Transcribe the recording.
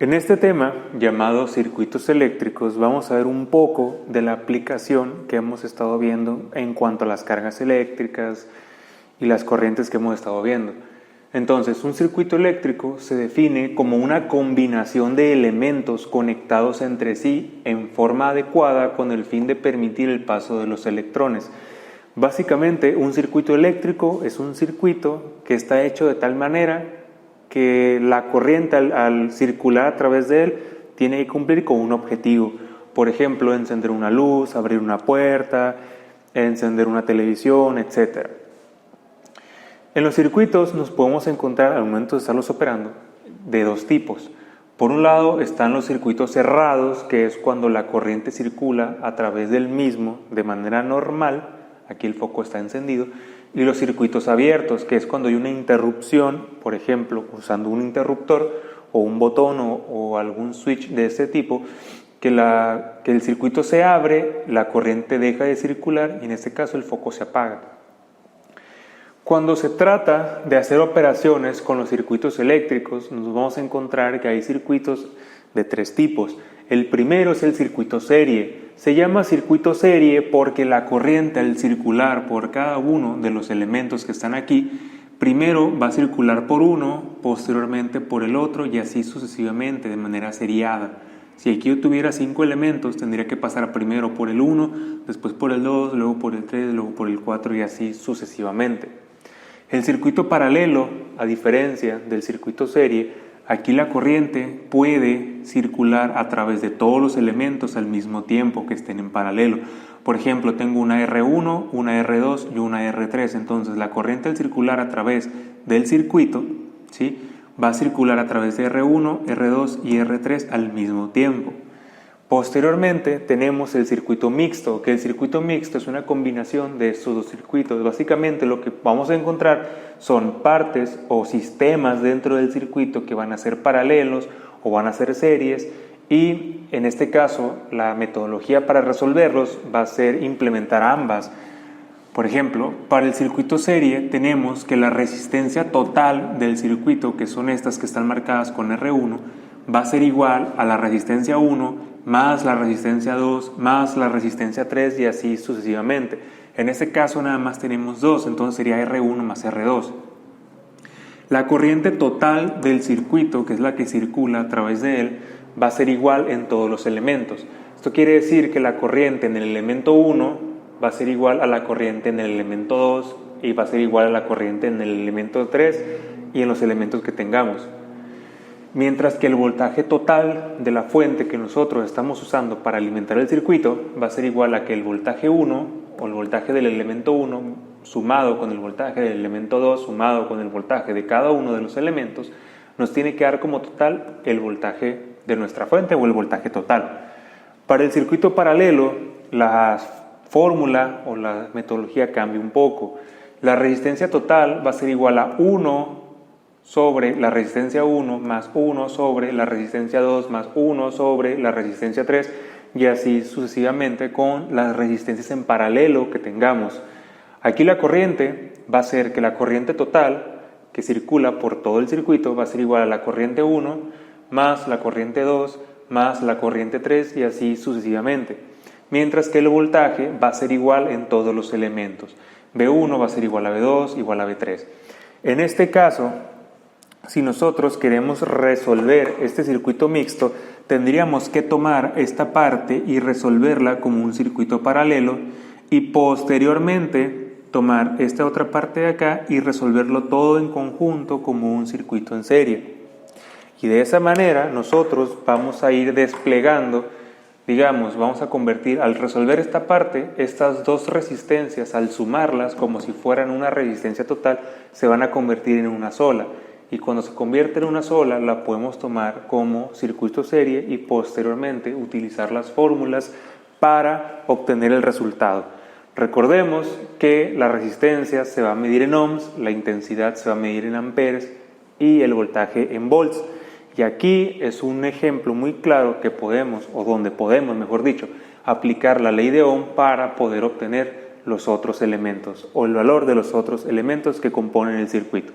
En este tema, llamado circuitos eléctricos, vamos a ver un poco de la aplicación que hemos estado viendo en cuanto a las cargas eléctricas y las corrientes que hemos estado viendo. Entonces, un circuito eléctrico se define como una combinación de elementos conectados entre sí en forma adecuada con el fin de permitir el paso de los electrones. Básicamente, un circuito eléctrico es un circuito que está hecho de tal manera que la corriente al circular a través de él tiene que cumplir con un objetivo. Por ejemplo, encender una luz, abrir una puerta, encender una televisión, etc. En los circuitos nos podemos encontrar, al momento de estarlos operando, de dos tipos. Por un lado están los circuitos cerrados, que es cuando la corriente circula a través del mismo de manera normal, aquí el foco está encendido, y los circuitos abiertos, que es cuando hay una interrupción, por ejemplo, usando un interruptor o un botón o algún switch de este tipo, que el circuito se abre, la corriente deja de circular y en este caso el foco se apaga. Cuando se trata de hacer operaciones con los circuitos eléctricos, nos vamos a encontrar que hay circuitos de tres tipos. El primero es el circuito serie. Se llama circuito serie porque la corriente al circular por cada uno de los elementos que están aquí, primero va a circular por uno, posteriormente por el otro y así sucesivamente de manera seriada. Si aquí yo tuviera 5 elementos, tendría que pasar primero por el 1, después por el 2, luego por el 3, luego por el 4 y así sucesivamente. El circuito paralelo, a diferencia del circuito serie, aquí la corriente puede circular a través de todos los elementos al mismo tiempo que estén en paralelo. Por ejemplo, tengo una R1, una R2 y una R3. Entonces, la corriente al circular a través del circuito, ¿sí?, va a circular a través de R1, R2 y R3 al mismo tiempo. Posteriormente tenemos el circuito mixto, que el circuito mixto es una combinación de estos dos circuitos. Básicamente lo que vamos a encontrar son partes o sistemas dentro del circuito que van a ser paralelos o van a ser series y en este caso la metodología para resolverlos va a ser implementar ambas. Por ejemplo, para el circuito serie tenemos que la resistencia total del circuito, que son estas que están marcadas con R1, va a ser igual a la resistencia 1 más la resistencia 2 más la resistencia 3 y así sucesivamente. En este caso nada más tenemos 2, entonces sería R1 más R2. La corriente total del circuito, que es la que circula a través de él, va a ser igual en todos los elementos. Esto quiere decir que la corriente en el elemento 1 va a ser igual a la corriente en el elemento 2 y va a ser igual a la corriente en el elemento 3 y en los elementos que tengamos. Mientras que el voltaje total de la fuente que nosotros estamos usando para alimentar el circuito va a ser igual a que el voltaje 1 o el voltaje del elemento 1 sumado con el voltaje del elemento 2 sumado con el voltaje de cada uno de los elementos nos tiene que dar como total el voltaje de nuestra fuente o el voltaje total. Para el circuito paralelo la fórmula o la metodología cambia un poco. La resistencia total va a ser igual a 1 sobre la resistencia 1 más 1 sobre la resistencia 2 más 1 sobre la resistencia 3 y así sucesivamente con las resistencias en paralelo que tengamos. Aquí la corriente va a ser que la corriente total que circula por todo el circuito va a ser igual a la corriente 1 más la corriente 2 más la corriente 3 y así sucesivamente. Mientras que el voltaje va a ser igual en todos los elementos. B1 va a ser igual a B2 igual a B3. En este caso, si nosotros queremos resolver este circuito mixto, tendríamos que tomar esta parte y resolverla como un circuito paralelo y posteriormente tomar esta otra parte de acá y resolverlo todo en conjunto como un circuito en serie. Y de esa manera nosotros vamos a ir desplegando, digamos, vamos a convertir, al resolver esta parte, estas dos resistencias, al sumarlas como si fueran una resistencia total, se van a convertir en una sola. Y cuando se convierte en una sola, la podemos tomar como circuito serie y posteriormente utilizar las fórmulas para obtener el resultado. Recordemos que la resistencia se va a medir en ohms, la intensidad se va a medir en amperes y el voltaje en volts. Y aquí es un ejemplo muy claro que podemos, o donde podemos, mejor dicho, aplicar la ley de Ohm para poder obtener los otros elementos o el valor de los otros elementos que componen el circuito.